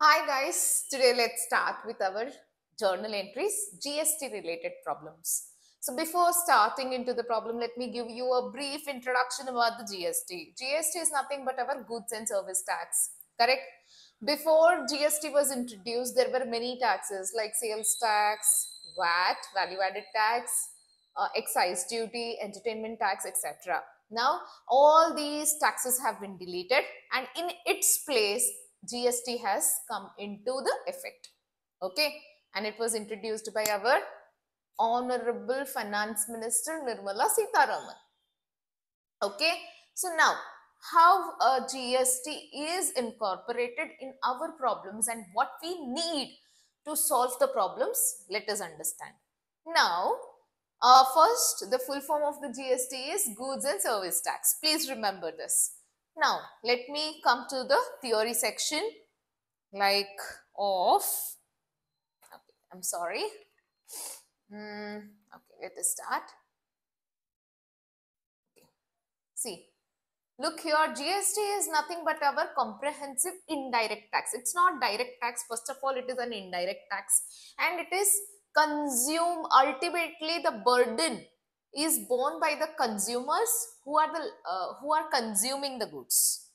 Hi guys, today let's start with our journal entries, GST related problems. So before starting into the problem, let me give you a brief introduction about the GST. GST is nothing but our goods and service tax, correct? Before GST was introduced, there were many taxes like sales tax, VAT, value added tax, excise duty, entertainment tax, etc. Now, all these taxes have been deleted and in its place, GST has come into the effect. Okay. And it was introduced by our Honorable Finance Minister Nirmala Sitharaman. Okay. So now, how GST is incorporated in our problems and what we need to solve the problems, let us understand. Now, first, the full form of the GST is Goods and Service Tax. Please remember this. Now, let me come to the theory section like of, okay, I'm sorry. Okay, let us start. Okay. See, look here, GST is nothing but our comprehensive indirect tax. It's not direct tax. First of all, it is an indirect tax and it is ultimately the burden is borne by the consumers who are consuming the goods.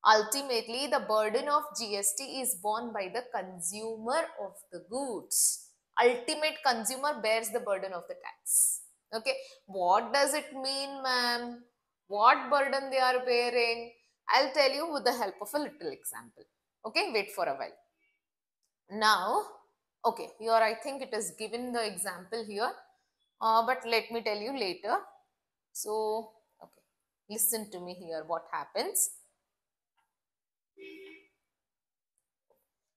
Ultimately, the burden of GST is borne by the consumer of the goods. Ultimate consumer bears the burden of the tax. Okay, what does it mean, ma'am? What burden they are bearing? I'll tell you with the help of a little example. Okay, wait for a while. Now, okay, here I think it is given the example here, but let me tell you later. So, okay, listen to me here. What happens?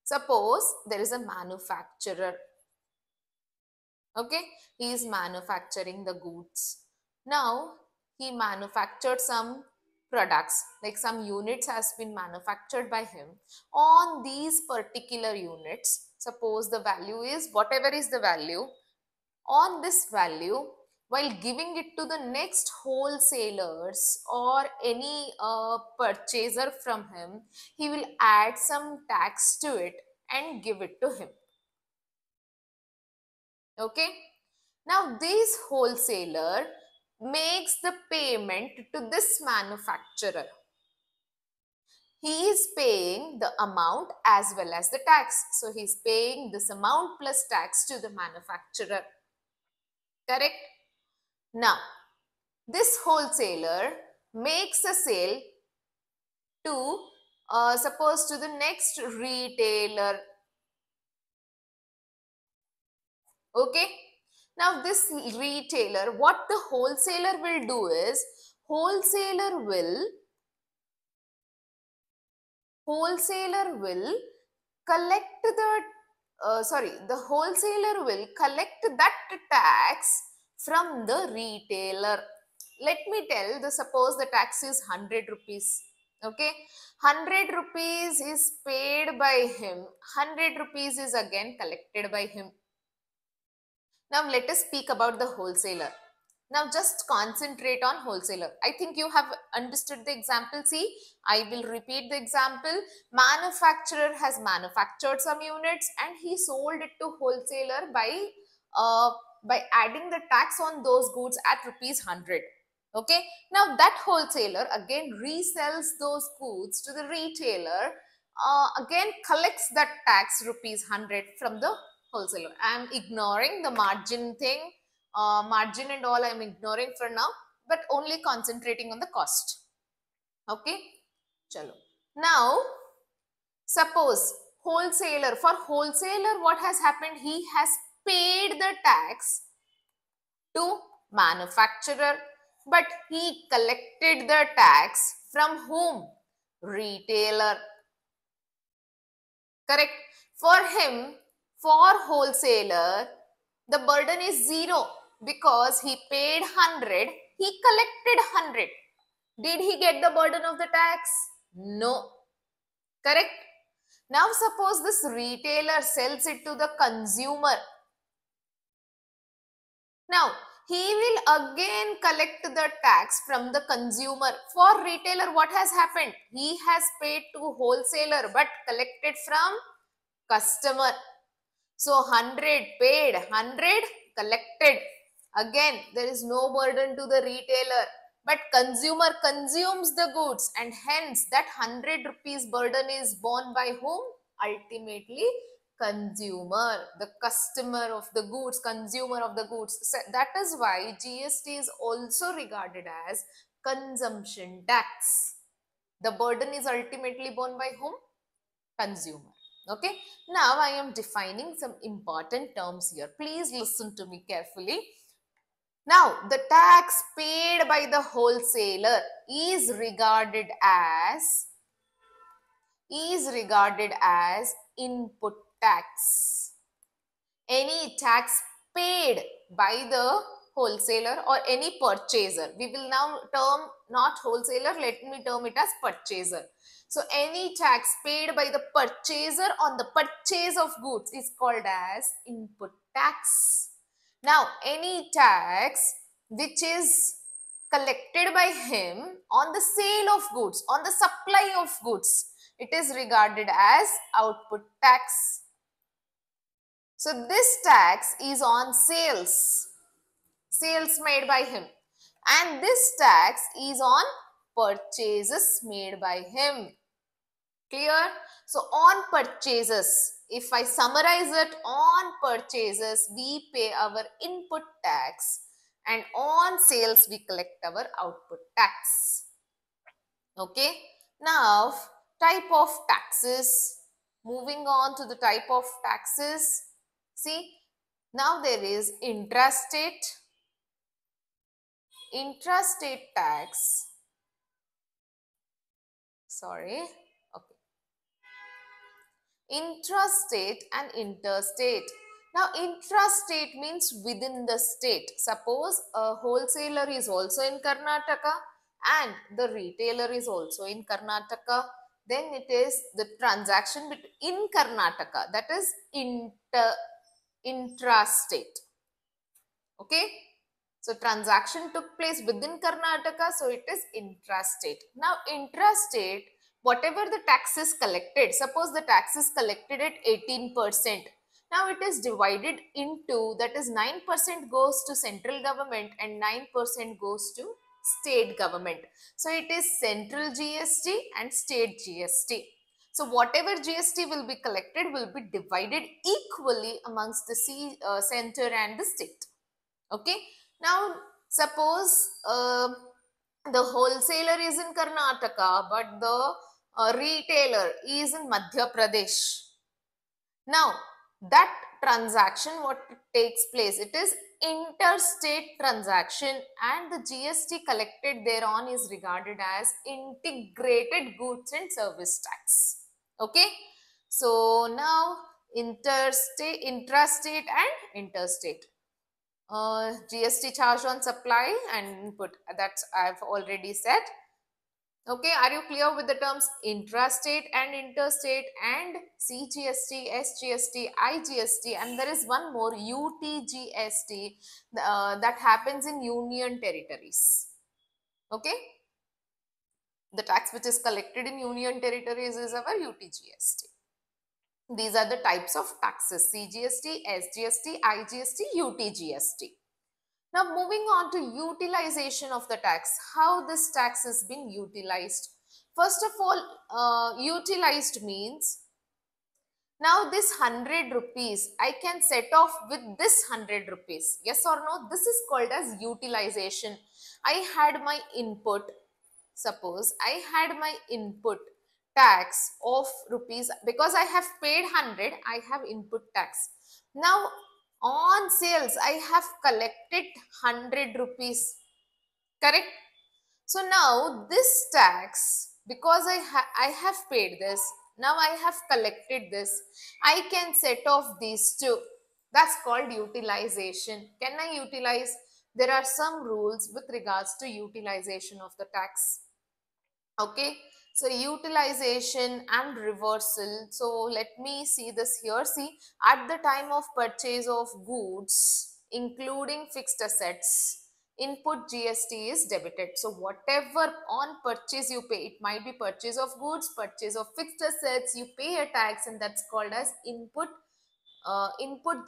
Suppose there is a manufacturer. Okay, he is manufacturing the goods. Now, he manufactured some products, like some units has been manufactured by him. On these particular units, suppose the value is whatever is the value. On this value, while giving it to the next wholesalers or any purchaser from him, he will add some tax to it and give it to him. Okay. Now this wholesaler makes the payment to this manufacturer. He is paying the amount as well as the tax. So he is paying this amount plus tax to the manufacturer. Correct? Now, this wholesaler makes a sale to suppose to the next retailer. Okay. Now this retailer, what the wholesaler will do is, wholesaler will collect the wholesaler will collect that tax from the retailer. Let me tell, suppose the tax is 100 rupees. Okay, 100 rupees is paid by him, 100 rupees is again collected by him. Now let us speak about the wholesaler. Now just concentrate on wholesaler. I think you have understood the example. See, I will repeat the example. Manufacturer has manufactured some units and he sold it to wholesaler by adding the tax on those goods at rupees 100. Okay. Now that wholesaler again resells those goods to the retailer, again collects that tax rupees 100 from the wholesaler. I am ignoring the margin thing, margin and all I am ignoring for now, but only concentrating on the cost. Okay, chalo. Now, suppose for wholesaler, what has happened? He has paid the tax to manufacturer, but he collected the tax from whom? Retailer. Correct. For him, for wholesaler, the burden is 0 because he paid 100, he collected 100. Did he get the burden of the tax? No. Correct. Now suppose this retailer sells it to the consumer. Now he will again collect the tax from the consumer. For retailer, what has happened? He has paid to wholesaler but collected from customer. So 100 paid, 100 collected. Again, there is no burden to the retailer, but consumer consumes the goods, and hence that 100 rupees burden is borne by whom? Ultimately, consumer, the customer of the goods, consumer of the goods. So that is why GST is also regarded as consumption tax. The burden is ultimately borne by whom? Consumer. Okay, now I am defining some important terms here. Please listen to me carefully. Now, the tax paid by the wholesaler is regarded as input tax. Any tax paid by the wholesaler or any purchaser. We will now term not wholesaler, let me term it as purchaser. So any tax paid by the purchaser on the purchase of goods is called as input tax. Now any tax which is collected by him on the sale of goods, on the supply of goods, it is regarded as output tax. So this tax is on sales made by him, and this tax is on purchases made by him. Clear? So on purchases, if I summarize it, on purchases we pay our input tax, and on sales we collect our output tax. Okay, now type of taxes. Moving on to the type of taxes. See, now there is intrastate tax. Sorry. Okay. Intrastate and interstate. Now, intrastate means within the state. Suppose a wholesaler is also in Karnataka and the retailer is also in Karnataka. Then it is the transaction in Karnataka, that is intrastate. Okay. So transaction took place within Karnataka, so it is intrastate. Now intrastate, whatever the tax is collected, suppose the tax is collected at 18%. Now it is divided into, that is 9% goes to central government and 9% goes to state government. So it is central GST and state GST. So whatever GST will be collected will be divided equally amongst the center and the state. Okay. Now, suppose the wholesaler is in Karnataka, but the retailer is in Madhya Pradesh. Now, that transaction, what takes place? It is interstate transaction, and the GST collected thereon is regarded as integrated goods and service tax. Okay. So, now intrastate and interstate. GST charge on supply and input, that's I've already said. Okay, are you clear with the terms intrastate and interstate and CGST, SGST, IGST, and there is one more UTGST that happens in union territories. Okay, the tax which is collected in union territories is our UTGST. These are the types of taxes: CGST, SGST, IGST, UTGST. Now moving on to utilization of the tax, how this tax has been utilized. First of all, utilized means, now this 100 rupees, I can set off with this 100 rupees. Yes or no? This is called as utilization. I had my input, suppose I had my input tax of rupees, because I have paid 100, I have input tax. Now on sales, I have collected 100 rupees, correct? So now this tax, because I have paid this, now I have collected this, I can set off these two. That's called utilization. Can I utilize? There are some rules with regards to utilization of the tax. Okay, so utilization and reversal. So let me see this here. See, at the time of purchase of goods, including fixed assets, input GST is debited. So whatever on purchase you pay, it might be purchase of goods, purchase of fixed assets, you pay a tax, and that's called as input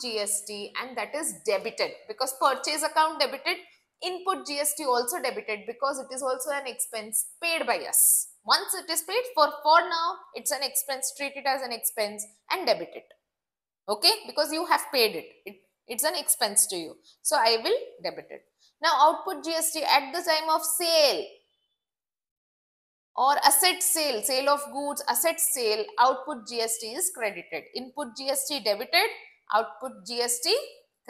GST, and that is debited because purchase account debited, input GST also debited because it is also an expense paid by us. Once it is paid for now, it's an expense, treat it as an expense and debit it. Okay, because you have paid it's an expense to you, so I will debit it. Now output GST at the time of sale or asset sale, sale of goods, asset sale, output GST is credited. Input GST debited, output GST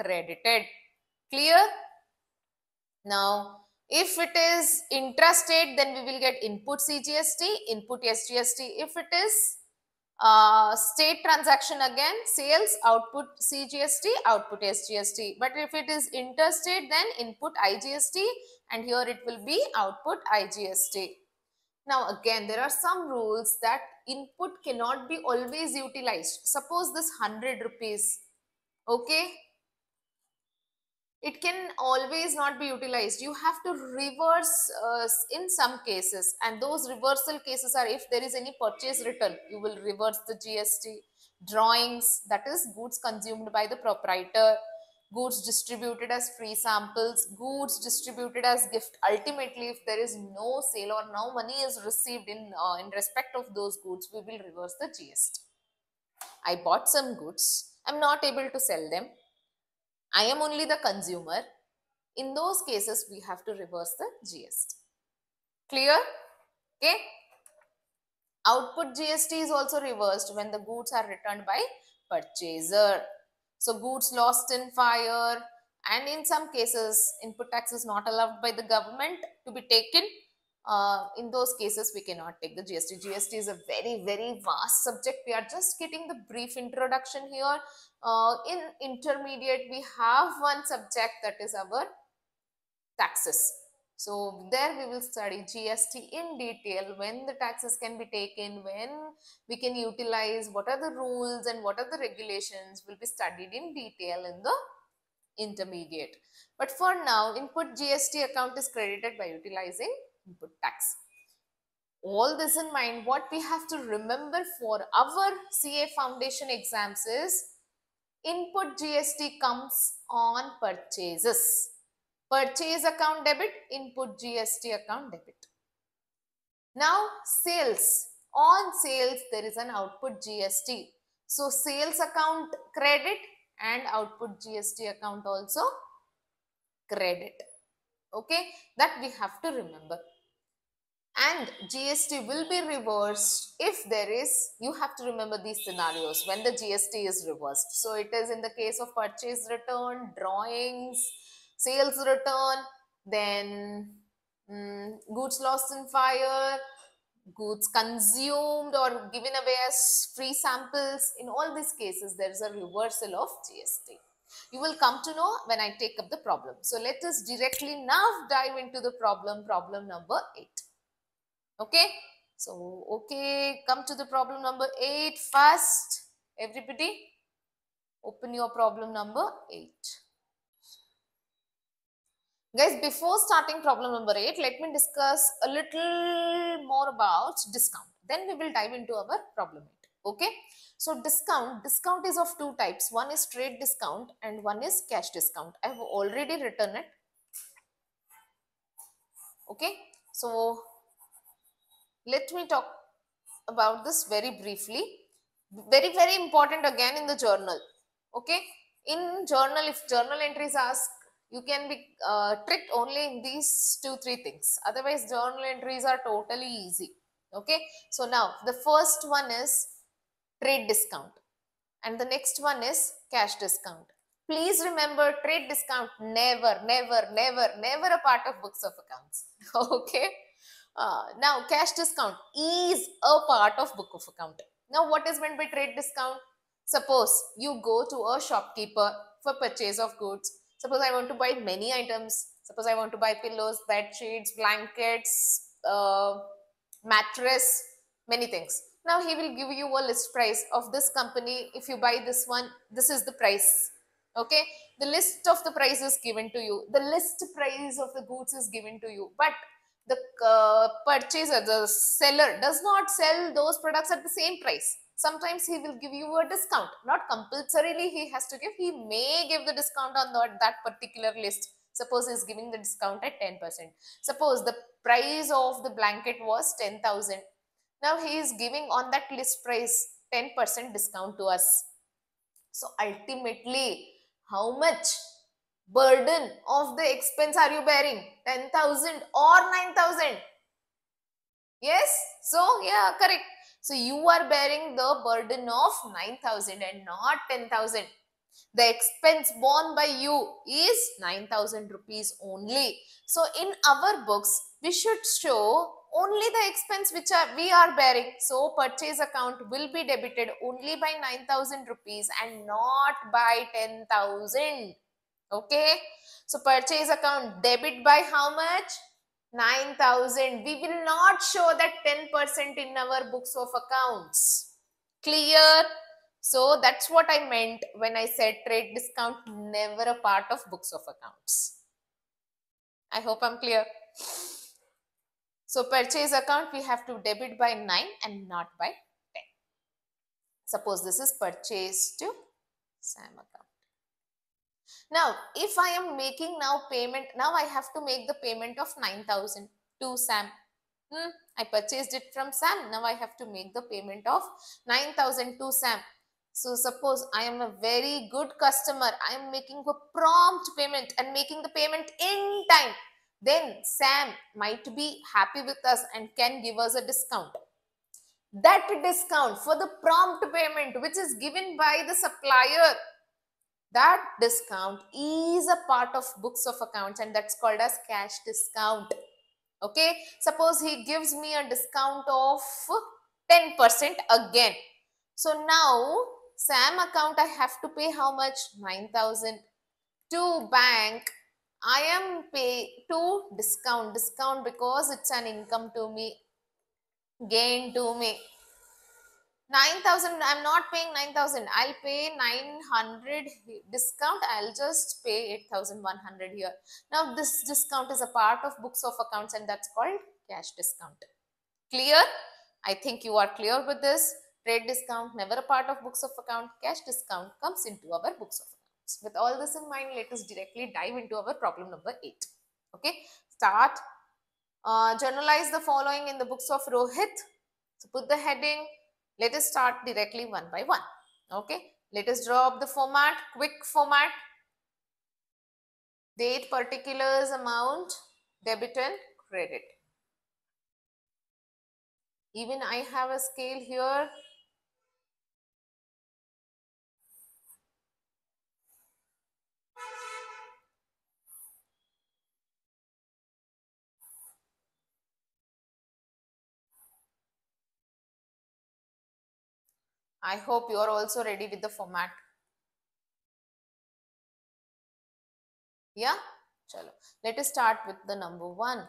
credited. Clear? Now, if it is intrastate, then we will get input CGST, input SGST. If it is state transaction, again sales, output CGST, output SGST. But if it is interstate, then input IGST, and here it will be output IGST. Now again, there are some rules that input cannot be always utilized. Suppose this 100 rupees, okay, it can always not be utilized. You have to reverse in some cases, and those reversal cases are if there is any purchase return, you will reverse the GST. Drawings, that is goods consumed by the proprietor, goods distributed as free samples, goods distributed as gift. Ultimately, if there is no sale or no money is received in respect of those goods, we will reverse the GST. I bought some goods, I'm not able to sell them, I am only the consumer. In those cases, we have to reverse the GST. Clear? Okay. Output GST is also reversed when the goods are returned by purchaser. So goods lost in fire, and in some cases, input tax is not allowed by the government to be taken. In those cases, we cannot take the GST. GST is a very, very vast subject. We are just getting the brief introduction here. In intermediate, we have one subject, that is our taxes. So there we will study GST in detail, when the taxes can be taken, when we can utilize, what are the rules and what are the regulations will be studied in detail in the intermediate. But for now, input GST account is credited by utilizing input tax. All this in mind, what we have to remember for our CA foundation exams is input GST comes on purchases. Purchase account debit, input GST account debit. Now sales, on sales there is an output GST. So sales account credit and output GST account also credit. Okay, that we have to remember. And GST will be reversed if there is, you have to remember these scenarios when the GST is reversed. So it is in the case of purchase return, drawings, sales return, then goods lost in fire, goods consumed or given away as free samples. In all these cases, there is a reversal of GST. You will come to know when I take up the problem. So let us directly now dive into the problem number 8. Okay, so okay, come to the problem number 8 first. Everybody, open your problem number 8. Guys, before starting problem number 8, let me discuss a little more about discount. Then we will dive into our problem 8. Okay, so discount is of two types. One is trade discount and one is cash discount. I have already written it. Okay, so let me talk about this very briefly. Very, very important again in the journal. Okay, in journal, if journal entries ask, you can be tricked only in these 2-3 things. Otherwise, journal entries are totally easy. Okay, so now the first one is trade discount and the next one is cash discount. Please remember, trade discount never a part of books of accounts. Okay. Now cash discount is a part of book of account. Now what is meant by trade discount? Suppose you go to a shopkeeper for purchase of goods. Suppose I want to buy many items. Suppose I want to buy pillows, bed sheets, blankets, mattress, many things. Now he will give you a list price of this company. If you buy this one, this is the price. Okay, the list of the price is given to you, the list price of the goods is given to you, but the purchaser, the seller, does not sell those products at the same price. Sometimes he will give you a discount, not compulsorily he has to give, he may give the discount on that particular list. Suppose he is giving the discount at 10%. Suppose the price of the blanket was 10,000. Now he is giving on that list price 10% discount to us. So ultimately, how much burden of the expense are you bearing? 10,000 or 9,000? Yes? So, yeah, correct. So, you are bearing the burden of 9,000 and not 10,000. The expense borne by you is 9,000 rupees only. So, in our books, we should show only the expense which we are bearing. So, purchase account will be debited only by 9,000 rupees and not by 10,000. Okay. So, purchase account debit by how much? 9,000. We will not show that 10% in our books of accounts. Clear? So that's what I meant when I said trade discount never a part of books of accounts. I hope I'm clear. So purchase account we have to debit by 9 and not by 10. Suppose this is purchase to SAM account. Now, if I am making now payment, now I have to make the payment of 9,000 to SAM. I purchased it from SAM. Now I have to make the payment of 9,000 to SAM. So suppose I am a very good customer. I am making a prompt payment and making the payment in time. Then SAM might be happy with us and can give us a discount. That discount for the prompt payment which is given by the supplier, that discount is a part of books of accounts and that's called as cash discount. Okay, suppose he gives me a discount of 10% again. So now SAM account I have to pay how much? 9,000. To bank I am pay to discount because it's an income to me, gain to me. 9,000, I'm not paying 9,000. I'll pay 900 discount. I'll just pay 8,100 here. Now this discount is a part of books of accounts and that's called cash discount. Clear? I think you are clear with this. Trade discount never a part of books of account. Cash discount comes into our books of accounts. With all this in mind, let us directly dive into our problem number 8. Okay. Start. Journalize the following in the books of Rohit. So put the heading. Let us start directly one by one. Okay. Let us draw up the format. Quick format. Date, particulars, amount, debit and credit. Even I have a scale here. I hope you are also ready with the format. Yeah? Chalo. Let us start with the number 1.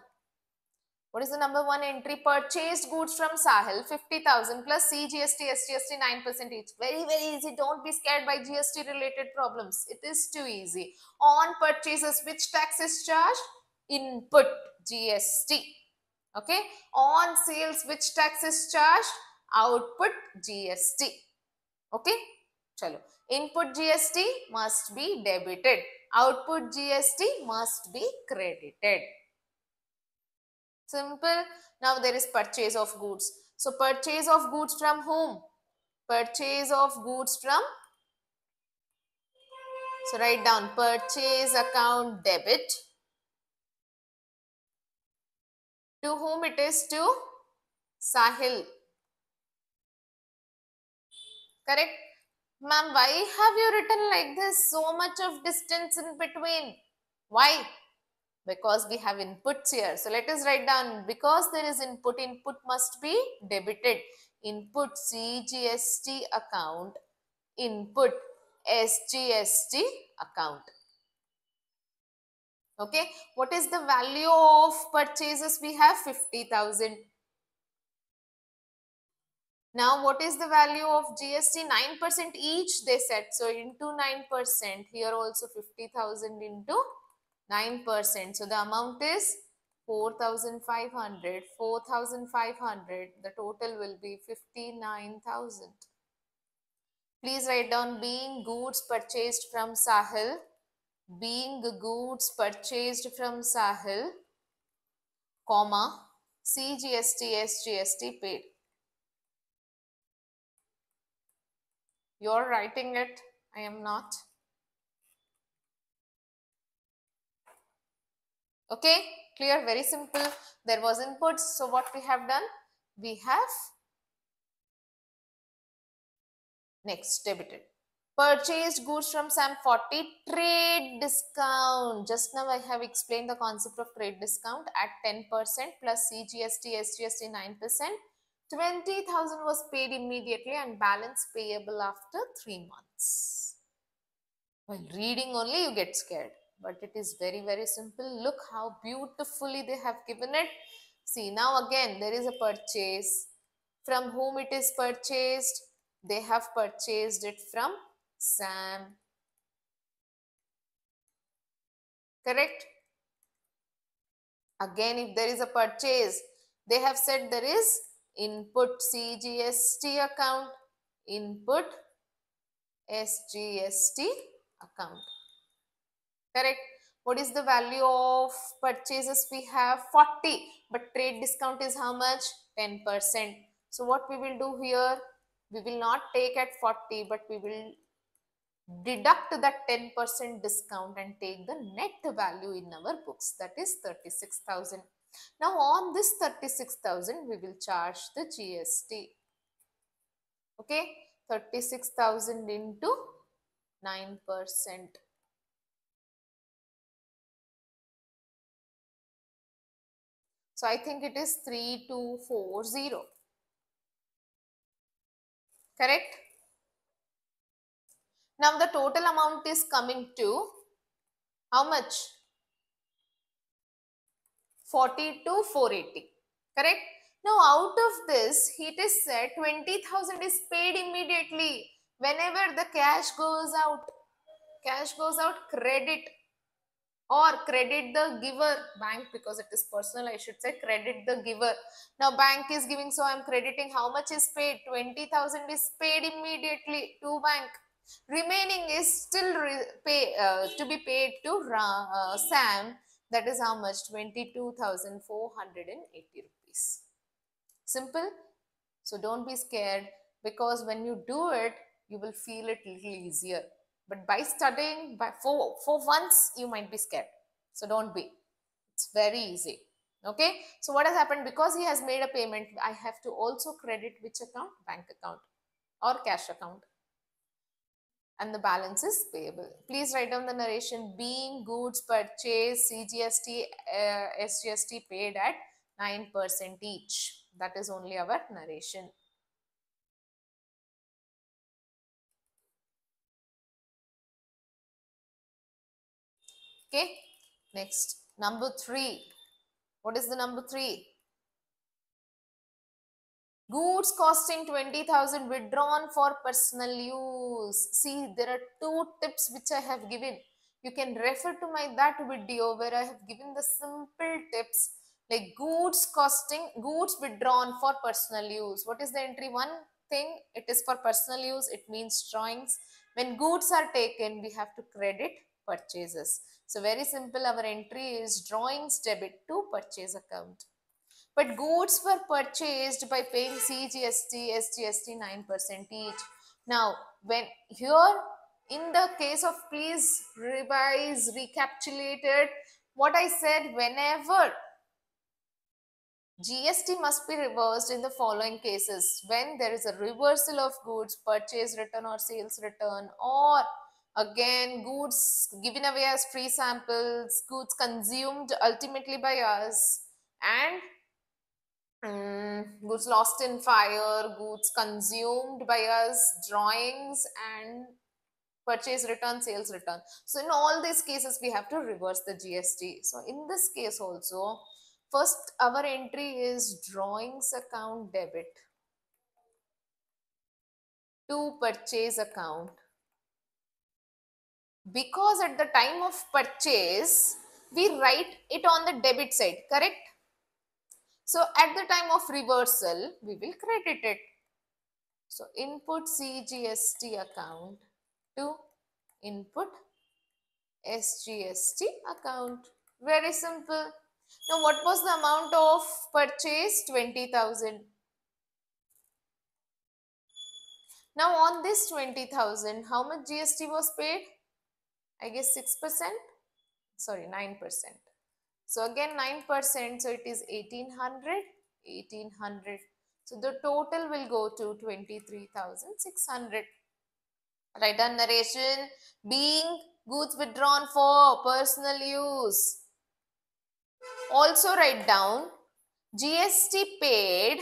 What is the number 1 entry? Purchased goods from Sahil 50,000 plus CGST, SGST 9% each. Very, very easy. Don't be scared by GST related problems. It is too easy. On purchases, which tax is charged? Input GST. Okay. On sales, which tax is charged? Output GST. Okay. Chalo. Input GST must be debited. Output GST must be credited. Simple. Now there is purchase of goods. So purchase of goods from whom? Purchase of goods from. So write down purchase account debit. To whom it is? To Sahil. Correct? Ma'am, why have you written like this? So much of distance in between. Why? Because we have inputs here. So let us write down, because there is input must be debited. Input CGST account, input SGST account. Okay, what is the value of purchases? We have 50,000. Now, what is the value of GST? 9% each, they said. So, into 9%, here also 50,000 into 9%. So, the amount is 4,500. 4,500. The total will be 59,000. Please write down being goods purchased from Sahil. Being goods purchased from Sahil, comma, CGST, SGST paid. You're writing it, I am not. Okay, clear, very simple. There was inputs. So what we have done? We have next debited. Purchased goods from Sam 40, trade discount. Just now I have explained the concept of trade discount at 10% plus CGST, SGST 9%. 20,000 was paid immediately and balance payable after 3 months. While reading only you get scared, but it is very, very simple. Look how beautifully they have given it. See, now again there is a purchase. From whom it is purchased? They have purchased it from Sam. Correct? Again, if there is a purchase, they have said there is input CGST account, input SGST account. Correct? What is the value of purchases? We have 40, but trade discount is how much? 10%. So what we will do here? We will not take at 40, but we will deduct that 10% discount and take the net value in our books, that is 36,000. Now on this 36,000 we will charge the GST. Okay, 36,000 into 9%. So I think it is 3240. Correct? Now the total amount is coming to how much? 42,480. Correct? Now out of this, it is said 20,000 is paid immediately. Whenever the cash goes out, credit or credit the giver. Bank, because it is personal, I should say credit the giver. Now bank is giving, so I am crediting. How much is paid? 20,000 is paid immediately to bank. Remaining is still to be paid to Sam. That is how much? 22,480 rupees. Simple. So don't be scared, because when you do it, you will feel it little easier. But by studying for once, you might be scared. So don't be. It's very easy. Okay. So what has happened? Because he has made a payment, I have to also credit which account? Bank account or cash account. And the balance is payable. Please write down the narration. Being goods purchased, CGST, SGST paid at 9% each. That is only our narration. Okay, next, number 3. What is the number 3? Goods costing 20,000 withdrawn for personal use. See, there are 2 tips which I have given. You can refer to my that video where I have given the simple tips, like goods withdrawn for personal use. What is the entry? One thing, it is for personal use. It means drawings. When goods are taken, we have to credit purchases. So very simple, our entry is drawings debit to purchase account. But goods were purchased by paying CGST, SGST 9% each. Now, when here in the case of, please revise, recapitulated what I said, whenever GST must be reversed in the following cases: when there is a reversal of goods, purchase return or sales return, or again goods given away as free samples, goods consumed ultimately by us, and goods lost in fire, goods consumed by us, drawings, and purchase return, sales return. So in all these cases, we have to reverse the GST. So in this case also, first our entry is drawings account debit. to purchase account, because at the time of purchase we write it on the debit side, correct? So at the time of reversal we will credit it. So input CGST account to input SGST account. Very simple. Now what was the amount of purchase? 20,000. Now on this 20,000, how much GST was paid? I guess 6%. Sorry, 9%. So again 9%, so it is 1800, 1800. So the total will go to 23,600. Write down narration. Being goods withdrawn for personal use. Also write down GST paid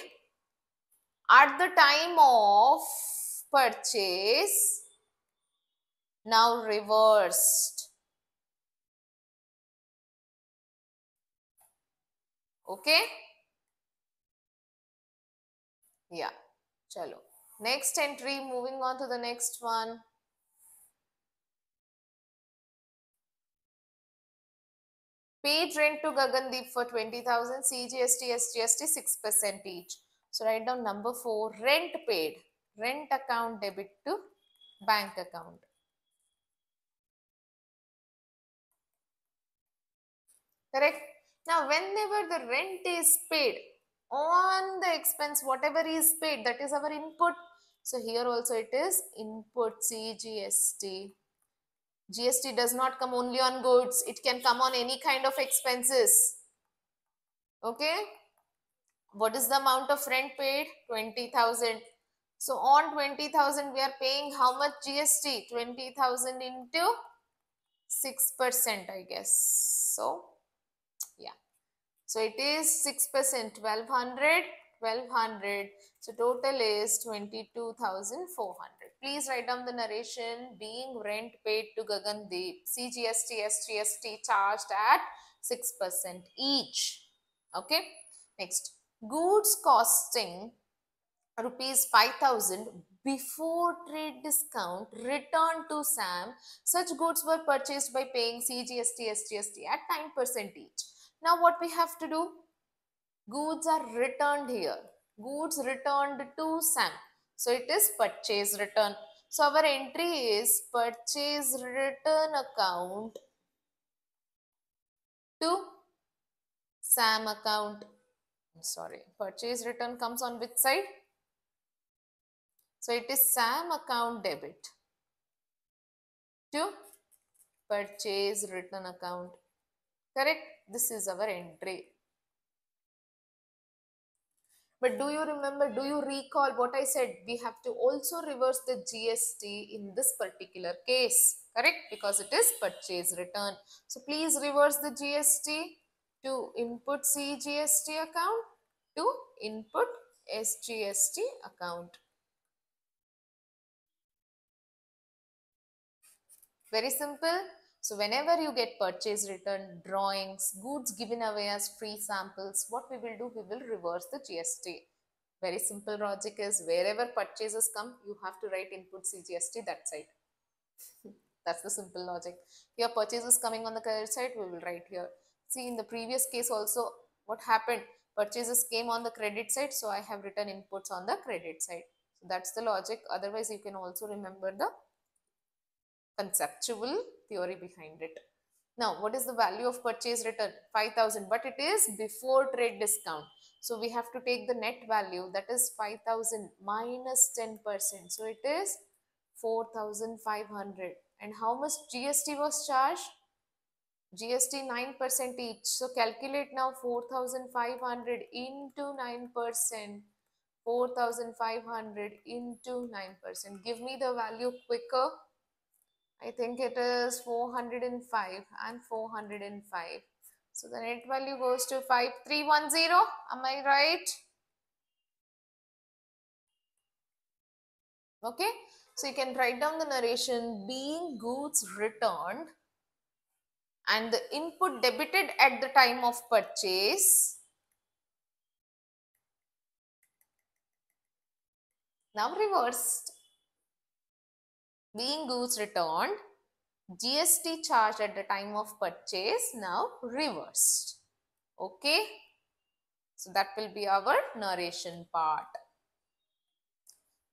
at the time of purchase, now reversed. Okay? Yeah. Chalo. Next entry, moving on to the next one. Paid rent to Gagandeep for 20,000, CGST, SGST 6% each. So write down number 4, rent paid. Rent account debit to bank account. Correct? Now, whenever the rent is paid on the expense, whatever is paid, that is our input. So here also it is input CGST. GST does not come only on goods. It can come on any kind of expenses. Okay? What is the amount of rent paid? 20,000. So on 20,000 we are paying how much GST? 20,000 into 6%, I guess. So yeah. So it is 6%, 1200, 1200. So total is 22,400. Please write down the narration. Being rent paid to Gagandeep, CGST, SGST charged at 6% each. Okay. Next, goods costing rupees 5,000 before trade discount returned to SAM. Such goods were purchased by paying CGST, SGST at 9% each. Now what we have to do? Goods are returned here. Goods returned to SAM. So it is purchase return. So our entry is purchase return account to SAM account. Sorry, purchase return comes on which side? So it is SAM account debit to purchase return account. Correct? This is our entry. But do you remember, do you recall what I said? We have to also reverse the GST in this particular case. Correct? Because it is purchase return. So please reverse the GST to input CGST account to input SGST account. Very simple. So whenever you get purchase return, drawings, goods given away as free samples, what we will do, we will reverse the GST. Very simple logic is wherever purchases come, you have to write input CGST that side. That's the simple logic. Here purchases coming on the credit side, we will write here. See, in the previous case also, what happened? Purchases came on the credit side, so I have written inputs on the credit side. So that's the logic. Otherwise, you can also remember the conceptual theory behind it. Now, what is the value of purchase return? 5,000, but it is before trade discount. So we have to take the net value, that is 5,000 minus 10%. So it is 4,500. And how much GST was charged? GST 9% each. So calculate now 4,500 into 9%. 4,500 into 9%. Give me the value quicker. I think it is 405 and 405. So the net value goes to 5310. Am I right? Okay. So you can write down the narration. Being goods returned and the input debited at the time of purchase, now reversed. Being goods returned, GST charged at the time of purchase now reversed. Okay. So that will be our narration part.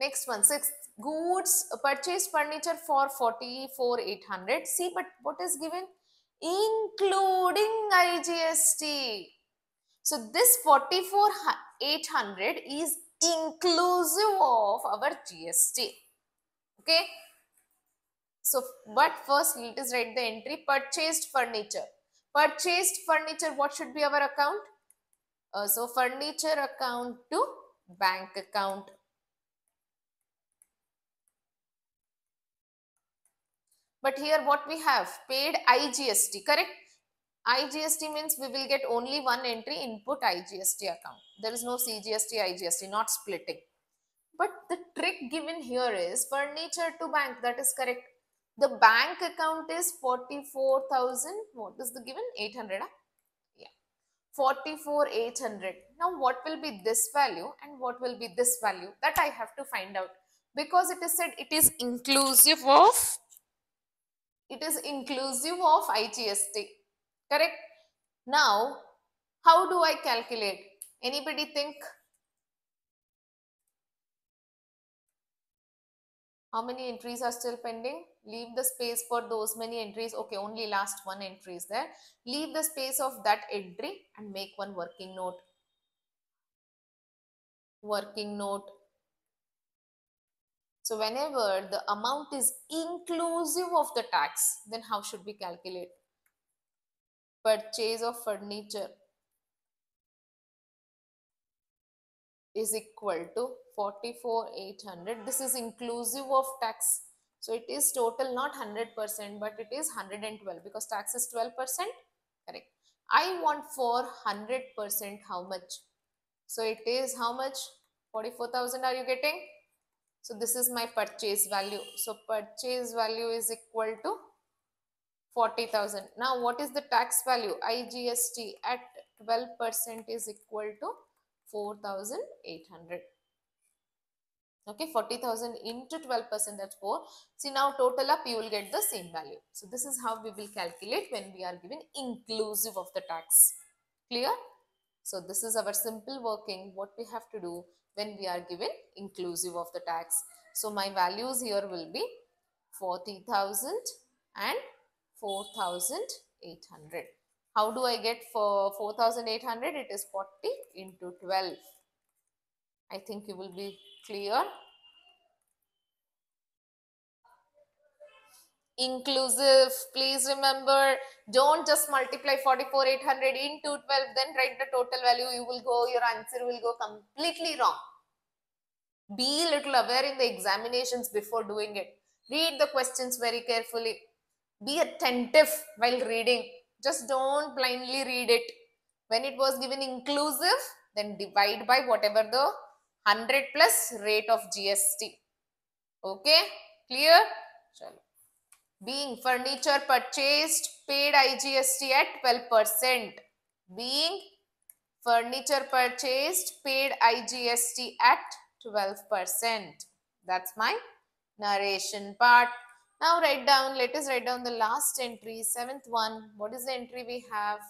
Next one, sixth, goods purchased furniture for 44,800. See, but what is given? Including IGST. So this 44,800 is inclusive of our GST. Okay. So, but first let us write the entry purchased furniture. Purchased furniture, what should be our account? So, furniture account to bank account. But here what we have? Paid IGST, correct? IGST means we will get only one entry, input IGST account. There is no CGST, IGST, not splitting. But the trick given here is furniture to bank, that is correct. The bank account is 44,000, what is the given? 800, huh? Yeah. 44,800. Now what will be this value and what will be this value? That I have to find out. Because it is said it is inclusive of IGST. Correct? Now, how do I calculate? Anybody think? How many entries are still pending? Leave the space for those many entries. Okay, only last one entry is there. Leave the space of that entry and make one working note. Working note. So whenever the amount is inclusive of the tax, then how should we calculate? Purchase of furniture is equal to 44,800. This is inclusive of tax. So it is total not 100%, but it is 112 because tax is 12%. Correct. I want for 100% how much? So it is how much? 44,000 are you getting? So this is my purchase value. So purchase value is equal to 40,000. Now what is the tax value? IGST at 12% is equal to 4,800. Okay, 40,000 into 12%, that's 4. See, now total up you will get the same value. So this is how we will calculate when we are given inclusive of the tax. Clear? So this is our simple working, what we have to do when we are given inclusive of the tax. So my values here will be 40,000 and 4,800. How do I get for 4,800? It is 40 into 12. I think you will be clear. Inclusive, please remember, don't just multiply 44,800 into 12, then write the total value. You will go, your answer will go completely wrong. Be little aware in the examinations before doing it. Read the questions very carefully. Be attentive while reading. Just don't blindly read it. When it was given inclusive, then divide by whatever the 100 plus rate of GST. Okay? Clear? Chalo. Being furniture purchased, paid IGST at 12%. Being furniture purchased, paid IGST at 12%. That's my narration part. Now write down, let us write down the last entry, seventh one. What is the entry we have?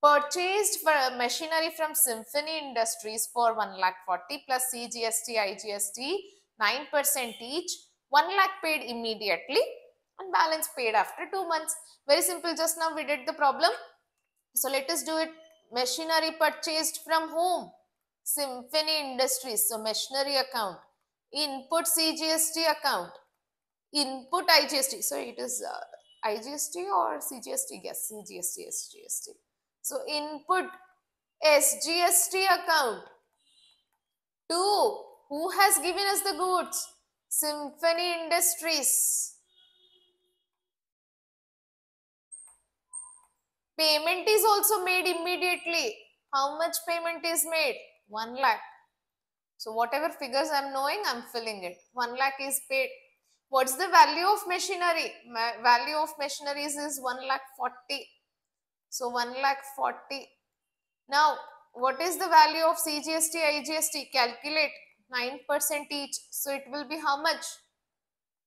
Purchased for machinery from Symphony Industries for 1,40,000 plus CGST, IGST, 9% each. 1 lakh paid immediately and balance paid after 2 months. Very simple, just now we did the problem. So let us do it. Machinery purchased from whom? Symphony Industries. So machinery account. Input CGST account. Input IGST. So it is IGST or CGST? Yes, CGST, SGST. So input SGST account. 2. Who has given us the goods? Symphony Industries. Payment is also made immediately. How much payment is made? 1 lakh. So whatever figures I'm knowing, I'm filling it. 1 lakh is paid. What's the value of machinery? Value of machineries is 1,40,000. So 1,40,000. Now, what is the value of CGST, IGST? Calculate 9% each. So it will be how much?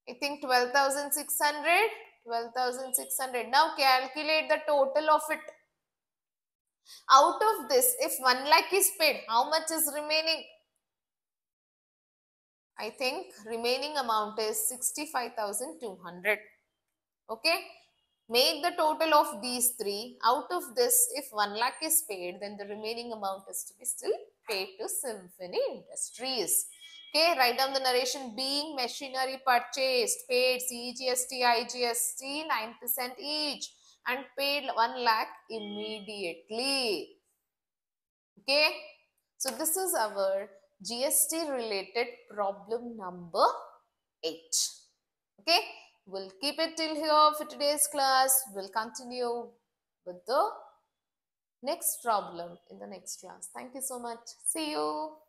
I think 12,600. 12,600. Now calculate the total of it. Out of this, if 1 lakh is paid, how much is remaining? I think remaining amount is 65,200. Okay. Make the total of these three. Out of this, if 1 lakh is paid, then the remaining amount is to be still paid to Symphony Industries. Okay, write down the narration. Being machinery purchased, paid CGST, IGST 9% each and paid 1 lakh immediately. Okay, so this is our GST related problem number 8. Okay, we'll keep it till here for today's class. We'll continue with the next problem in the next class. Thank you so much. See you.